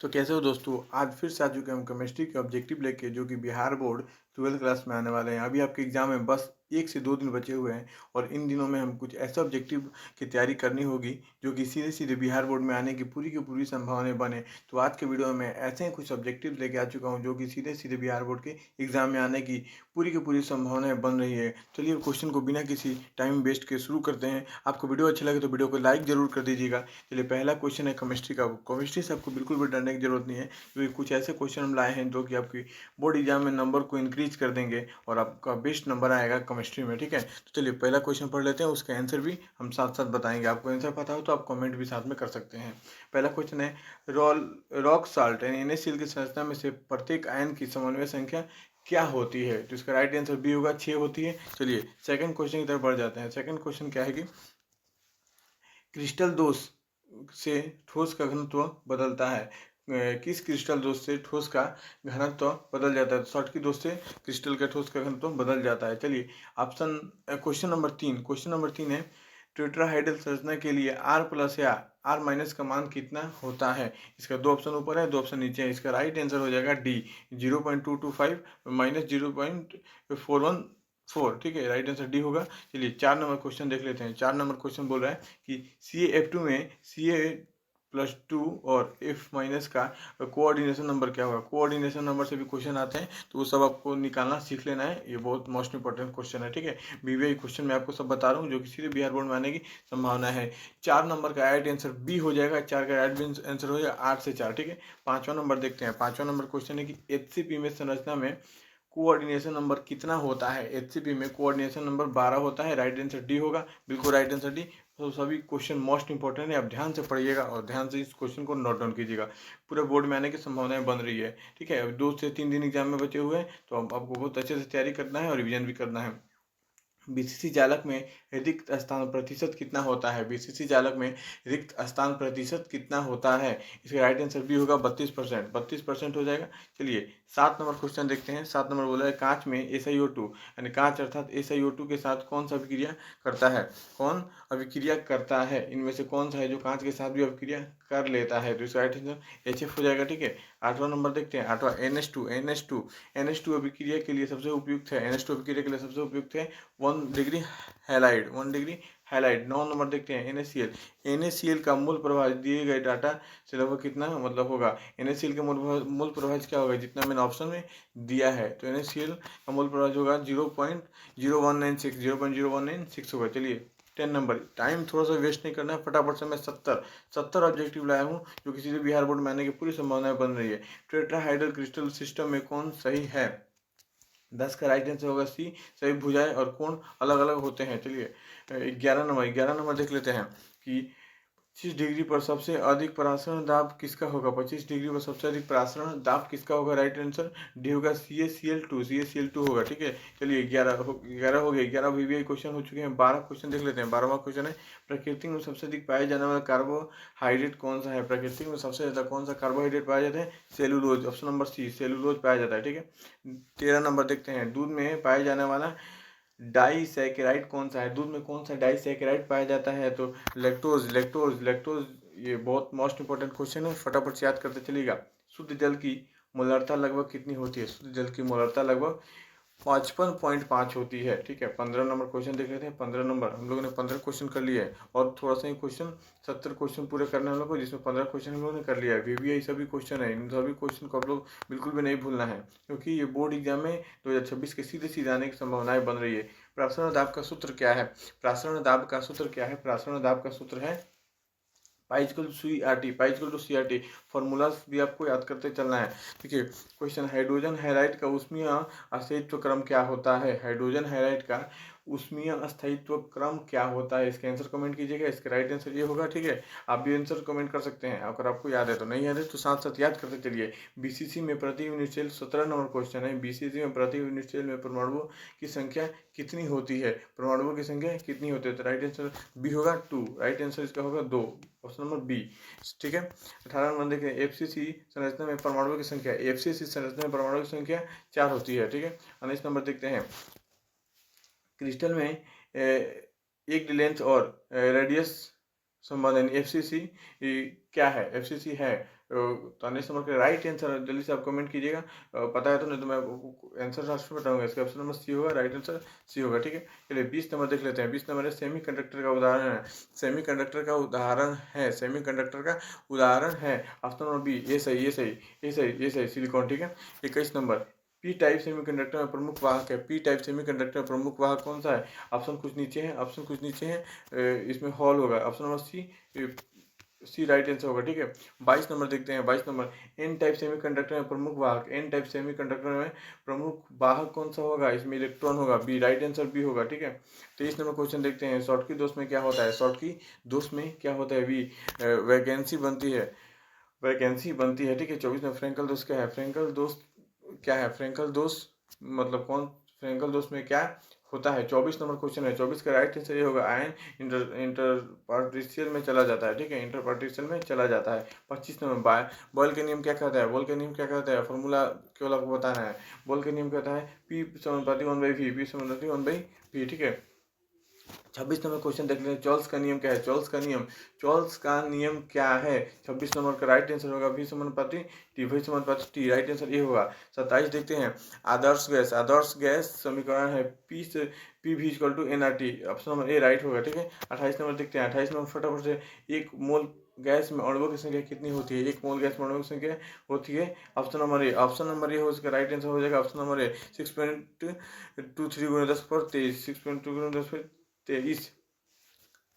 तो कैसे हो दोस्तों। आज फिर से आ चुके हैं हम केमिस्ट्री के ऑब्जेक्टिव लेके, जो कि बिहार बोर्ड 12th क्लास में आने वाले हैं। अभी आपके एग्जाम में बस 1 से 2 दिन बचे हुए हैं और इन दिनों में हम कुछ ऐसे ऑब्जेक्टिव की तैयारी करनी होगी जो कि सीधे सीधे बिहार बोर्ड में आने की पूरी संभावनाएं बने। तो आज के वीडियो में ऐसे ही कुछ ऑब्जेक्टिव लेके आ चुका हूँ जो कि सीधे सीधे बिहार बोर्ड के एग्जाम में आने की पूरी संभावनाएं बन रही है। चलिए क्वेश्चन को बिना किसी टाइम वेस्ट के शुरू करते हैं। आपको वीडियो अच्छा लगे तो वीडियो को लाइक जरूर कर दीजिएगा। चलिए पहला क्वेश्चन है केमिस्ट्री का। केमिस्ट्री से आपको बिल्कुल भी डरने की जरूरत नहीं है, क्योंकि कुछ ऐसे क्वेश्चन हम लाए हैं जो कि आपकी बोर्ड एग्जाम में नंबर को इंक्रीज कर देंगे और आपका बेस्ट नंबर आएगा केमिस्ट्री में। ठीक है, तो चलिए पहला क्वेश्चन पढ़ लेते हैं, उसका आंसर भी हम साथ साथ बताएंगे। आपको आंसर पता हो तो आप कमेंट भी साथ में कर सकते हैं। पहला क्वेश्चन है, रॉक साल्ट यानी NaCl की संरचना में से प्रत्येक आयन की समन्वय संख्या क्या होती है? तो इसका राइट आंसर बी होगा, 6 होती है। चलिए सेकंड क्वेश्चन की तरफ बढ़ जाते हैं। सेकंड क्वेश्चन क्या है कि क्रिस्टल दोष से ठोस का घनत्व बदलता है। किस क्रिस्टल दोष से ठोस का घनत्व बदल जाता है? शॉर्ट की दोष से क्रिस्टल का ठोस का घनत्व बदल जाता है। चलिए ऑप्शन क्वेश्चन नंबर तीन है, टेट्राहाइड्रल संरचना के लिए R प्लस या R माइनस का मान कितना होता है? इसका दो ऑप्शन ऊपर है, दो ऑप्शन नीचे है। इसका राइट आंसर हो जाएगा डी, 0.225 माइनस 0.414। ठीक है, राइट आंसर डी होगा। चलिए 4 नंबर क्वेश्चन देख लेते हैं। 4 नंबर क्वेश्चन बोल रहा है कि CaF2 में Ca+2 और F माइनस का कोऑर्डिनेशन नंबर क्या होगा? कोऑर्डिनेशन नंबर से भी क्वेश्चन आते हैं, तो वो सब आपको निकालना सीख लेना है। ये बहुत मोस्ट इंपॉर्टेंट क्वेश्चन है। ठीक है, BBI क्वेश्चन मैं आपको सब बता रहा हूँ जो कि सीधे बिहार बोर्ड में आने की संभावना है। 4 नंबर का राइट आंसर बी हो जाएगा। 4 का राइट आंसर हो जाएगा 8 से 4। ठीक है, 5वां नंबर देखते हैं। 5वां नंबर क्वेश्चन है कि HCP में संरचना में कोऑर्डिनेशन नंबर कितना होता है? HCP में कोऑर्डिनेशन नंबर 12 होता है। राइट आंसर डी होगा, बिल्कुल राइट आंसर डी। तो सभी क्वेश्चन मोस्ट इंपॉर्टेंट है, आप ध्यान से पढ़िएगा और ध्यान से इस क्वेश्चन को नोट डाउन कीजिएगा। पूरे बोर्ड में आने की संभावनाएं बन रही है। ठीक है, अब 2 से 3 दिन एग्जाम में बचे हुए हैं, तो आपको बहुत अच्छे से तैयारी करना है और रिविजन भी करना है। बीसीसी जालक में रिक्त स्थान प्रतिशत कितना होता है? बीसीसी जालक में रिक्त स्थान प्रतिशत कितना होता है? इसका राइट आंसर भी होगा 32%। 32% हो जाएगा। चलिए 7 नंबर क्वेश्चन देखते हैं। 7 नंबर बोला है, कांच में SiO2 यानी कांच अर्थात SiO2 के साथ कौन सा अभिक्रिया करता है? कौन अभिक्रिया करता है? इनमें से कौन सा है जो कांच के साथ भी अभिक्रिया कर लेता है? तो इसका राइट आंसर HF हो जाएगा। ठीक है, 8वां नंबर देखते हैं। 8वां NH2 अभिक्रिया के लिए सबसे उपयुक्त है। NH2 अभिक्रिया के लिए सबसे उपयुक्त है 1 degree halide. 1 degree halide. 9 number देखते हैं। NaCl का मूल प्रभाव दिए गए डाटा से लगभग कितना मतलब होगा? NaCl का मूल प्रभाव क्या होगा जितना मैंने ऑप्शन में दिया है? तो NaCl का मूल प्रभाव होगा 0.0196 होगा। चलिए 10 नंबर, टाइम थोड़ा सा वेस्ट नहीं करना है, फटाफट से मैं 70 ऑब्जेक्टिव लाया हूँ जो किसी भी बिहार बोर्ड में आने की पूरी संभावनाएं बन रही है। टेट्राहाइड्रल क्रिस्टल सिस्टम में कौन सही है? 10 का राइट आंसर होगा सी, सभी भुजाएं और कोण अलग अलग होते हैं। चलिए 11 नंबर देख लेते हैं कि 25 डिग्री पर सबसे अधिक परासरण दाब किसका होगा? 25 डिग्री पर सबसे अधिक परासरण दाब किसका होगा? राइट आंसर डी होगा, CaCl2 होगा। ठीक है, चलिए 11 हो गए। 11 VBI क्वेश्चन हो चुके हैं। 12 क्वेश्चन देख लेते हैं। 12वां क्वेश्चन है, प्रकृति में सबसे अधिक पाए जाने वाला कार्बोहाइड्रेट कौन सा है? प्रकृति में सबसे ज्यादा कौन सा कार्बोहाइड्रेट पाया जाता है? Cellulose. Option number C, cellulose पाया जाता है। ठीक है, 13 नंबर देखते हैं, दूध में पाया जाने वाला डाइसैकेराइड कौन सा है? दूध में कौन सा डाइसैकेराइड पाया जाता है? तो लैक्टोज। ये बहुत मोस्ट इंपॉर्टेंट क्वेश्चन है, फटाफट से याद करते चलिएगा। शुद्ध जल की मोलरता लगभग कितनी होती है? शुद्ध जल की मोलरता लगभग 55.5 होती है। ठीक है, 15 नंबर क्वेश्चन देख लेते हैं। 15 नंबर हम लोगों ने 15 क्वेश्चन कर लिए है और थोड़ा सा ही क्वेश्चन 70 क्वेश्चन पूरे करने हम लोग को, जिसमें 15 क्वेश्चन हम लोगों ने कर लिया है। VBI सभी क्वेश्चन है, इन सभी क्वेश्चन को आप लोग बिल्कुल भी नहीं भूलना है, क्योंकि ये बोर्ड एग्जाम में 2026 के सीधे आने की संभावनाएं बन रही है। प्रासरण दाब का सूत्र क्या है? प्रासरण दाब का सूत्र क्या है? प्रासरण दाब का सूत्र है पाई फॉर्मूलाज भी आपको याद करते चलना है। ठीक है, क्वेश्चन, हाइड्रोजन हैलाइड का ऊष्मीय अस्थित्व क्रम क्या होता है? हाइड्रोजन हैलाइड का ऊष्मीय अस्थित्व क्रम क्या होता है? इसका आंसर कमेंट कीजिएगा। इसका राइट आंसर ये होगा। ठीक है, आप भी आंसर कमेंट कर सकते हैं अगर आपको याद है, तो नहीं याद है तो साथ साथ याद करते चलिए। BCC में प्रति यूनिट सेल 17 नंबर क्वेश्चन है। BCC में प्रति यूनिट सेल में परमाणुओं की संख्या कितनी होती है? परमाणुओं की संख्या कितनी होती है? तो राइट आंसर बी होगा 2। राइट आंसर इसका होगा 2, ऑप्शन नंबर बी। ठीक है, 18 नंबर देखें, FCC संरचना में परमाणुओं की संख्या 4 होती है। ठीक है, 19 नंबर देखते हैं, क्रिस्टल में एक लेंथ और रेडियस संबंध FCC क्या है? FCC है तानिश नंबर का राइट आंसर जल्दी से आप कमेंट कीजिएगा, पता है तो, नहीं तो मैं आंसर लास्ट में बताऊंगा। इसका ऑप्शन नंबर सी होगा, राइट आंसर सी होगा, ठीक है। चलिए 20 नंबर देख लेते हैं। 20 नंबर है सेमीकंडक्टर का उदाहरण है, सेमीकंडक्टर का उदाहरण है, सेमीकंडक्टर का उदाहरण है। ऑप्शन नंबर बी, ये सही, ये सही, ये सही, ये सही, सिलिकॉन, ठीक है। 21 नंबर, पी टाइप सेमीकंडक्टर में प्रमुख वाहक है, पी टाइप सेमीकंडक्टर में प्रमुख वाहक कौन सा है? ऑप्शन कुछ नीचे है, ऑप्शन कुछ नीचे है, इसमें हॉल होगा, ऑप्शन नंबर सी, सी राइट आंसर होगा, ठीक है। 22 नंबर देखते हैं। 22 नंबर, एन टाइप सेमीकंडक्टर में प्रमुख वाहक, एन टाइप सेमीकंडक्टर में प्रमुख वाहक कौन सा होगा? इसमें इलेक्ट्रॉन होगा, बी राइट आंसर बी होगा, ठीक है। 23 नंबर क्वेश्चन देखते हैं। शॉर्टकी दोष में क्या होता है? शॉर्टकी दोष में क्या होता है? बी वैकेंसी बनती है, वैकेंसी बनती है, ठीक है। 24 में फ्रेंकल दोष क्या है? फ्रेंकल दोष क्या है? फ्रेंकल दोष मतलब कौन, फ्रेंकल दोष में क्या होता है? 24 नंबर क्वेश्चन है। 24 का राइट आंसर ये होगा, आयन इंटरपार्टिशियल में चला जाता है, ठीक है, इंटरपार्टिशियल में चला जाता है। 25 नंबर, बॉयल के नियम क्या कहता है? बॉयल के नियम क्या कहता है? फॉर्मूला केवल आपको बताना है। बॉयल के नियम कहता है पी समानुपाती 1/v, पी समानुपाती 1/v, ठीक है। 26 नंबर क्वेश्चन देख लें। चॉल्स का नियम क्या है? चॉल्स का नियम, चॉल्स का नियम क्या है? 26 नंबर का राइट आंसर होगा V समानुपाती T, V समानुपाती T, राइट आंसर ये होगा। 27 देखते हैं। आदर्श गैस, आदर्श गैस समीकरण है P से PV equal to NRT, option number A right होगा, ठीक है। 28 नंबर देखते हैं। 28 नंबर फटाफट से, एक मोल गैस में अणुओं की संख्या कितनी होती है? एक मोल गैस में अणुओं की संख्या होती है, ऑप्शन नंबर ए, ऑप्शन नंबर ए हो, इसका राइट आंसर हो जाएगा ऑप्शन नंबर ए, 6.23 गुना 10/23, 6.2 गुना 10/23।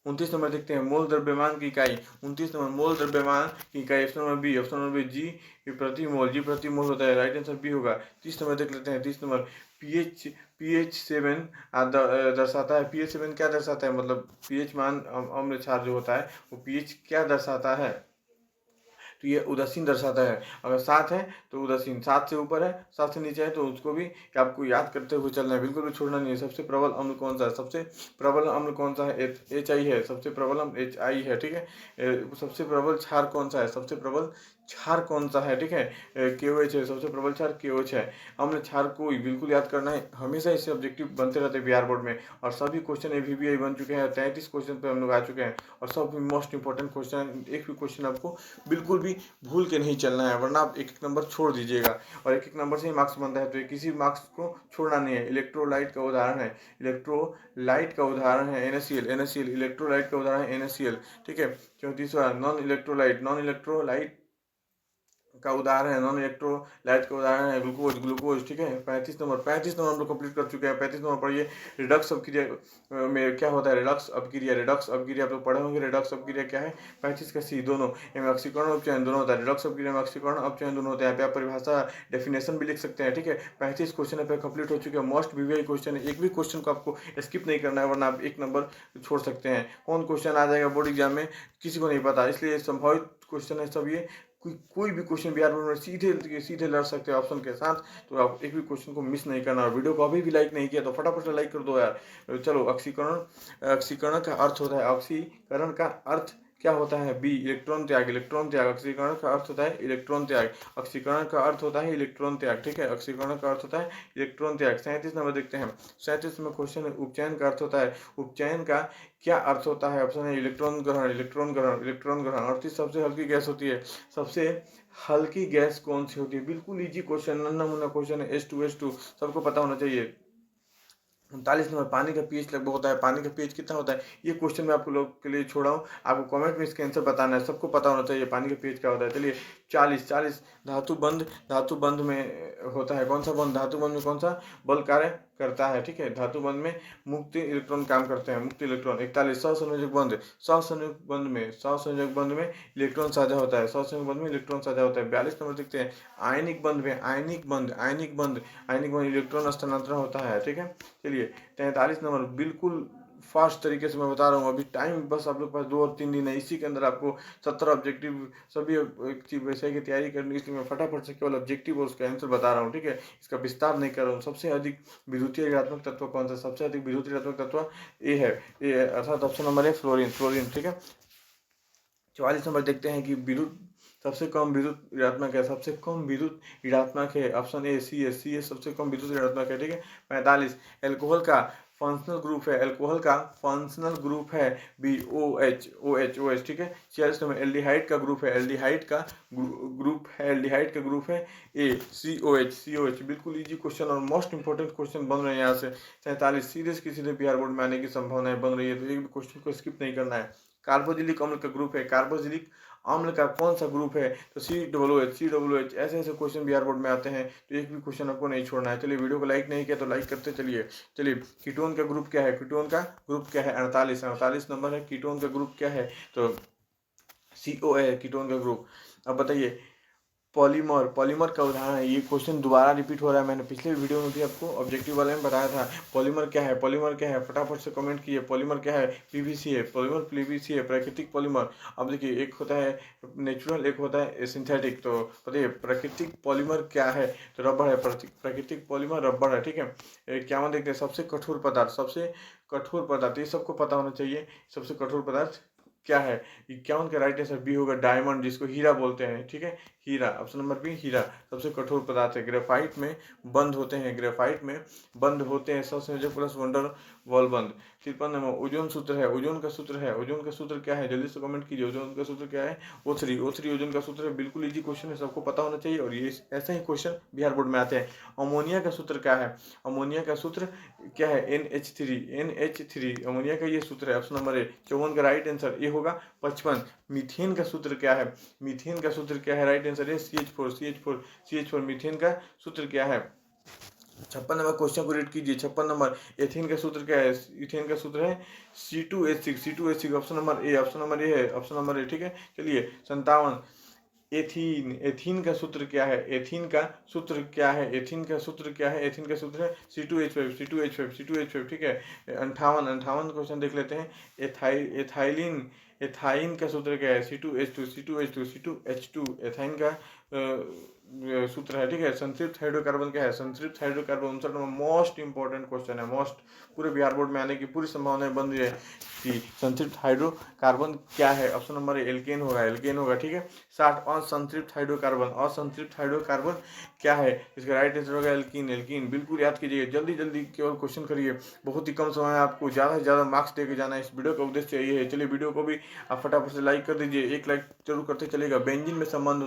29 नंबर देखते हैं। मोल द्रव्यमान की इकाई, 29 नंबर, मोल द्रव्यमान की इकाई, option number B, option number B, g प्रति मोल, जी प्रति मोल होता है, राइट आंसर बी होगा। 30 नंबर देख लेते हैं। 30 नंबर, पीएच 7 दर्शाता है, पीएच 7 क्या दर्शाता है? मतलब पीएच मान अम्ल क्षार जो होता है वो पीएच क्या दर्शाता है? तो ये उदासीन दर्शाता है। अगर 7 है तो उदासीन, 7 से ऊपर है, 7 से नीचे है तो उसको भी कि आपको याद करते हुए चलना है, बिल्कुल भी छोड़ना नहीं है। सबसे प्रबल अम्ल कौन सा है? सबसे प्रबल अम्ल कौन सा है? HI है, सबसे प्रबल अम्ल HI है, ठीक है। सबसे प्रबल क्षार कौन सा है? सबसे प्रबल क्षार कौन सा है, ठीक है, KOH है, सबसे प्रबल क्षार KOH है। अम्ल क्षार को बिल्कुल याद करना है, हमेशा इससे ऑब्जेक्टिव बनते रहते हैं बिहार बोर्ड में, और सभी क्वेश्चन AVBI बन चुके हैं। 33 क्वेश्चन पे हम लोग आ चुके हैं, और सब मोस्ट इंपॉर्टेंट क्वेश्चन, एक भी क्वेश्चन आपको बिल्कुल भी भूल के नहीं चलना है, वरना आप एक एक नंबर छोड़ दीजिएगा, और एक एक नंबर से ही मार्क्स बनता है, तो किसी मार्क्स को छोड़ना नहीं है। इलेक्ट्रोलाइट का उदाहरण है, इलेक्ट्रोलाइट का उदाहरण है NaCl, इलेक्ट्रोलाइट का उदाहरण है NaCl, ठीक है। 34वां, नॉन इलेक्ट्रोलाइट का उदाहरण है, नॉन इलेक्ट्रोलाइट का उदाहरण है ग्लूकोज, ठीक है। 35 नंबर हम लोग कंप्लीट कर चुके हैं। 35 नंबर पढ़िए। रिडक्स अपक्रिया में क्या होता है? रिडक्स अपक्रिया आप लोग पढ़े होंगे। रिडक्स अपक्रिया क्या है? 35 का सी, दोनों में ऑक्सीकरण उपचयन दोनों होता है। रिडक्स अपक्रिया में ऑक्सीकरण अपचयन दोनों होते हैं। यहाँ पे आप परिभाषा डेफिनेशन भी लिख सकते हैं, ठीक है। 35 क्वेश्चन पे कंप्लीट हो चुके हैं। मोस्ट VBI क्वेश्चन है, एक भी क्वेश्चन को आपको स्किप नहीं करना है, वरना आप एक नंबर छोड़ सकते हैं। कौन क्वेश्चन आ जाएगा बोर्ड एग्जाम में किसी को नहीं पता, इसलिए संभावित क्वेश्चन है सब ये। कोई भी क्वेश्चन बिहार बोर्ड में सीधे लड़ सकते हैं ऑप्शन के साथ, तो आप एक भी क्वेश्चन को मिस नहीं करना। वीडियो को अभी भी लाइक नहीं किया तो फटाफट से लाइक कर दो यार। चलो, ऑक्सीकरण का अर्थ होता है, ऑक्सीकरण का अर्थ क्या होता है? बी, इलेक्ट्रॉन त्याग, ऑक्सीकरण का अर्थ होता है इलेक्ट्रॉन त्याग, ऑक्सीकरण का अर्थ होता है इलेक्ट्रॉन त्याग, ठीक है। ऑक्सीकरण का अर्थ होता है इलेक्ट्रॉन त्याग। 37 नंबर देखते हैं। 37 में क्वेश्चन है, उपचयन का अर्थ होता है, उपचयन का क्या अर्थ होता है? ऑप्शन है इलेक्ट्रॉन ग्रहण, इलेक्ट्रॉन ग्रहण। 38 सबसे हल्की गैस होती है, सबसे हल्की गैस कौन सी होती है? बिल्कुल इजी क्वेश्चन, नन्ना मुन्ना क्वेश्चन है, H2 सबको पता होना चाहिए। 39 नंबर, पानी का पीएच लगभग होता है, पानी का पीएच कितना होता है? ये क्वेश्चन मैं आपको लोग के लिए छोड़ा हूँ, आपको कमेंट में इसका आंसर बताना है, सबको पता होना चाहिए पानी का पीएच क्या होता है। चलिए 40 धातु बंध में होता है, कौन सा बंध? धातु बंध में कौन सा बल कार्य करता है, ठीक है। धातु बंध में मुक्त इलेक्ट्रॉन काम करते हैं, मुक्त इलेक्ट्रॉन। 41 सहसंयोजक बंध में इलेक्ट्रॉन साझा होता है, सहसंयोजक बंध में इलेक्ट्रॉन साझा होता है। 42 नंबर देखते हैं। आयनिक बंध इलेक्ट्रॉन स्थानांतरण होता है, ठीक है। चलिए 43 नंबर, बिल्कुल फास्ट तरीके से मैं बता रहा हूँ, अभी टाइम बस आप लोग के पास 2 और 3 दिन है, इसी के अंदर आपको 17 ऑब्जेक्टिव सभी विषय की तैयारी करनी, इसलिए मैं फटाफट से केवल ऑब्जेक्टिव और उसका आंसर बता रहा हूँ, ठीक है। इसका विस्तार नहीं कर रहा हूँ। सबसे अधिक विद्युतीय ऋणात्मक तत्व कौन सा? सबसे अधिक विद्युतीय ऋणात्मक तत्व ए है, अर्थात ऑप्शन नंबर है फ्लोरीन, ठीक है। 44 नंबर देखते हैं कि विद्युत सबसे कम विद्युत ऋणात्मक है, सबसे कम विद्युत ऋणात्मक है, ऑप्शन ए सी है, सबसे कम विद्युत ऋणात्मक है, ठीक है। 45 अल्कोहल का फंक्शनल ग्रुप है अल्कोहल का, फंक्शनल ग्रुप है BOH, ठीक है। 46 नंबर एल्डिहाइड का ग्रुप है, एल्डिहाइड का ग्रुप है, एल्डिहाइड का ग्रुप है COH। बिल्कुल इजी क्वेश्चन और मोस्ट इंपॉर्टेंट क्वेश्चन बन रहे हैं यहाँ से। 47 सीधे के सीधे बिहार बोर्ड में आने की संभावनाएं बन रही है, तो एक भी क्वेश्चन को स्किप नहीं करना है। कार्बोजिलिक अम्ल का ग्रुप है, कार्बोजिलिक अम्ल का कौन सा ग्रुप है, तो COOH। ऐसे ऐसे क्वेश्चन बिहार बोर्ड में आते हैं, तो एक भी क्वेश्चन आपको नहीं छोड़ना है। चलिए वीडियो को लाइक नहीं किया तो लाइक करते चलिए। चलिए कीटोन का ग्रुप क्या है, कीटोन का ग्रुप क्या है, 48 नंबर है। कीटोन का ग्रुप क्या है, तो COA है कीटोन का ग्रुप। अब बताइए पॉलीमर का उदाहरण है, ये क्वेश्चन दोबारा रिपीट हो रहा है, मैंने पिछले वीडियो में भी आपको ऑब्जेक्टिव वाले में बताया था। पॉलीमर क्या है, फटाफट से कमेंट कीजिए। पॉलीमर क्या है, PVC है, पॉलीमर PVC है, प्राकृतिक पॉलीमर। अब देखिए एक होता है नेचुरल, एक होता है सिंथेटिक। तो बताइए प्राकृतिक पॉलीमर क्या है, तो रबड़ है। प्राकृतिक पॉलीमर रबड़ है, ठीक है। क्या हम देखते हैं, सबसे कठोर पदार्थ, ये सबको पता होना चाहिए। सबसे कठोर पदार्थ क्या है, 51 का राइट आंसर बी होगा, डायमंड, जिसको हीरा बोलते हैं, ठीक है। हीरा, ऑप्शन नंबर बी हीरा सबसे कठोर पदार्थ है। ग्रेफाइट में बंद होते हैं, सबसे प्लस वंडर वॉल बंद। 53 नंबर ओजोन सूत्र है, ओजोन का सूत्र क्या है, जल्दी से कमेंट कीजिए। ओजोन का सूत्र क्या है, O3 ओजोन का सूत्र है। बिल्कुल इजी क्वेश्चन है, सबको पता होना चाहिए, और ये ऐसे ही क्वेश्चन बिहार बोर्ड में आते हैं। अमोनिया का सूत्र क्या है, अमोनिया का सूत्र क्या है, NH3 अमोनिया का ये सूत्र है, ऑप्शन नंबर ए। 54 का राइट आंसर ये होगा 55। मीथेन का सूत्र क्या है, राइट आंसर है CH4 मीथेन का सूत्र क्या है। 56 नंबर क्वेश्चन को रीड कीजिए। 56 नंबर एथेन का सूत्र क्या है, इथेन का सूत्र है C2H6 ऑप्शन नंबर ए है, ठीक है। चलिए 57 एथीन का सूत्र क्या है, एथीन का सूत्र है C2H5, ठीक है। 58 क्वेश्चन देख लेते हैं। एथाइन का सूत्र क्या है, C2H2 एथाइन का सूत्र है, ठीक है। संतृप्त हाइड्रोकार्बन क्या है, 59 नंबर मोस्ट इंपॉर्टेंट क्वेश्चन है, पूरे बिहार बोर्ड में आने की पूरी संभावनाएं बन रही है कि संतृप्त हाइड्रोकार्बन क्या है, ऑप्शन नंबर एल्केन होगा, ठीक है। 60 असंतृप्त हाइड्रोकार्बन क्या है, इसका राइट आंसर होगा एल्कीन। बिल्कुल याद कीजिए, जल्दी केवल क्वेश्चन करिए, बहुत ही कम समय है, आपको ज़्यादा से ज़्यादा मार्क्स देके जाना है। इस वीडियो का उद्देश्य यही है। चलिए वीडियो को भी आप फटाफट से लाइक कर दीजिए, एक लाइक जरूर करते चलेगा। बेंजीन में संबंध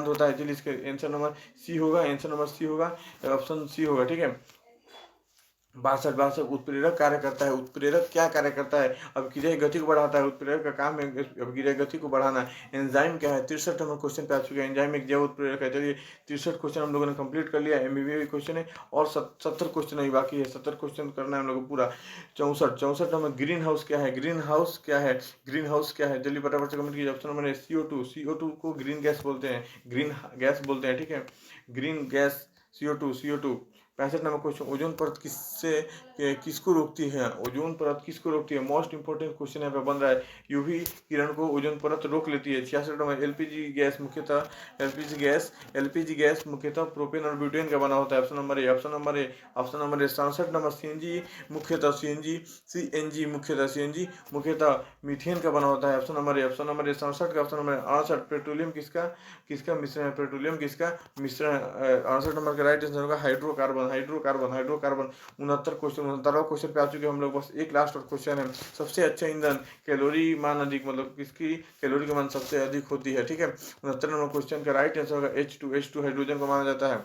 होता है, चलिए इसका आंसर नंबर सी होगा, ऑप्शन सी होगा, ठीक है। 62 उत्प्रेरक कार्य करता है, उत्प्रेरक क्या कार्य करता है, अभिक्रिया गति को बढ़ाता है, उत्प्रेरक का काम है अभिक्रिया गति को बढ़ाना। एंजाइम क्या है, 63 नंबर क्वेश्चन पे आ चुके हैं। एंजाइम एक जैव उत्प्रेरक है। चलिए 63 क्वेश्चन हम लोगों ने कंप्लीट कर लिया, MBBA क्वेश्चन है, और 70 क्वेश्चन अभी बाकी है, 70 क्वेश्चन करना है हम लोग को पूरा। 64 नंबर ग्रीन हाउस क्या है, जल्दी फटाफट से कमेंट कीजिए। ऑप्शन नंबर है CO2 को ग्रीन गैस बोलते हैं, ठीक है। Green gas CO2। 65 number question, ozone परत किसको रोकती है, मोस्ट इंपोर्टेंट क्वेश्चन यहाँ पे बन रहा है। यूवी किरण को ओजोन परत रोक लेती है। 66 नंबर एलपीजी गैस मुख्यतः प्रोपेन और ब्यूटेन का बना होता है, ऑप्शन नंबर ए। 67 नंबर सीएनजी मुख्यतः मीथेन का बना होता है, ऑप्शन नंबर ए। 67 का ऑप्शन नंबर 68 पेट्रोलियम किसका मिश्रण है, 68 नंबर का राइट आंसर होगा हाइड्रोकार्बन। 69 क्वेश्चन पे आ चुके हम लोग, बस एक लास्ट और क्वेश्चन है। सबसे अच्छा ईंधन, कैलोरी मान अधिक, मतलब किसकी कैलोरी का मान सबसे अधिक होती है, ठीक है। 69 नंबर क्वेश्चन का राइट आंसर होगा H2 हाइड्रोजन को माना जाता है।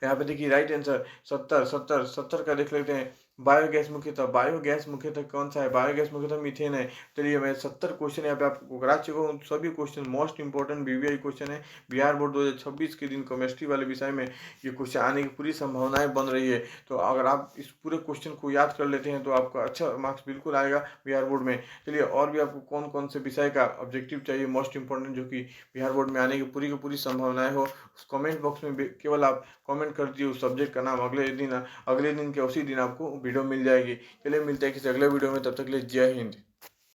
यहाँ पे देखिए राइट आंसर 70 का देख लेते हैं। बायोगैस मुख्यतः कौन सा है, बायोगैस मुख्यतः मीथेन है। चलिए मैं 70 क्वेश्चन यहाँ पे आपको करा चुका हूँ, सभी question most important BBI question है। बिहार बोर्ड 2026 के दिन केमिस्ट्री वाले विषय में ये क्वेश्चन आने की पूरी संभावनाएं बन रही है। तो अगर आप इस पूरे क्वेश्चन को याद कर लेते हैं तो आपका अच्छा मार्क्स बिल्कुल आएगा बिहार बोर्ड में। चलिए और भी आपको कौन कौन से विषय का ऑब्जेक्टिव चाहिए मोस्ट इंपॉर्टेंट, जो कि बिहार बोर्ड में आने की पूरी संभावनाएं हो, उस कमेंट बॉक्स में केवल आप कमेंट कर दिए उस सब्जेक्ट का नाम, अगले दिन के उसी दिन आपको वीडियो मिल जाएगी। चलिए मिलते हैं किसी अगले वीडियो में, तब तक के लिए जय हिंद।